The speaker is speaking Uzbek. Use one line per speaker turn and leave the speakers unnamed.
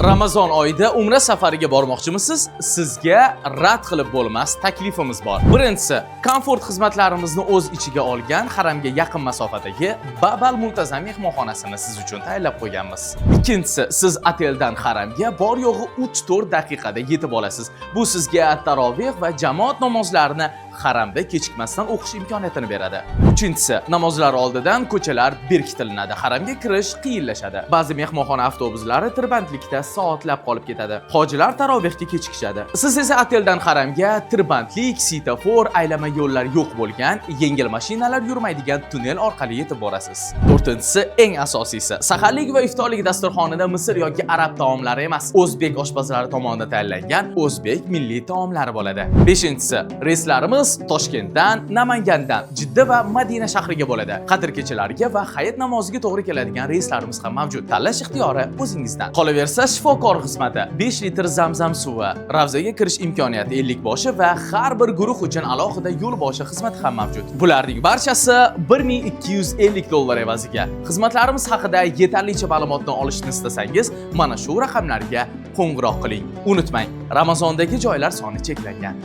Ramazon oyida Umra safariga bormoqchimisiz? Sizga rad qilib bo'lmas taklifimiz bor. Birinchisi, komfort xizmatlarimizni o'z ichiga olgan haramga yaqin masofadagi Babal Muntazam mehmonxonasini siz uchun tayyorlab qo'yganmiz. Ikkinchisi, siz oteldan haramga bor yo'g'i 3-4 daqiqada yetib olasiz. Bu sizga taroveh va jamoat namozlarini haramda kechikmasdan o'qish imkoniyatini beradi. Uchinchisi, namozlar oldidan ko'chalar berkitilinadi. Haramga kirish qiyinlashadi. Ba'zi mehmonxona avtobuslari tirbandlikda soatlab qolib ketadi. Hojilar tarovehga kechikishadi. Siz esa oteldan haramga tirbandlik, svetofor, aylama yo'llar yo'q bo'lgan, yengil mashinalar yurmaydigan tunnel orqali yetib borasiz. To'rtinchisi, eng asosiysi, saharlik va iftorlik dasturxonida Misr yoki arab taomlari emas, o'zbek oshpazlari tomonidan tayyorlangan o'zbek milliy taomlari bo'ladi. Beshinchisi, reyslarimiz Toshkentdan, Namangandan, Jidda va Madina shahriga bo'ladi. Qadr kechalariga va hayit namoziga to'g'ri keladigan reyslarimiz ham mavjud. Tanlash ixtiyori o'zingizdan. Qolaversa, shifokor xizmati, 5 litr zamzam suvi, ravzaga kirish imkoniyati 50 boshi va har bir guruh uchun alohida yo'l boshi xizmati ham mavjud. Bularning barchasi $1250 evaziga. Xizmatlarimiz haqida yetarlicha ma'lumotni olishni istasangiz, mana shu raqamlarga qo'ng'iroq qiling. Unutmang, Ramazondagi joylar soni cheklangan.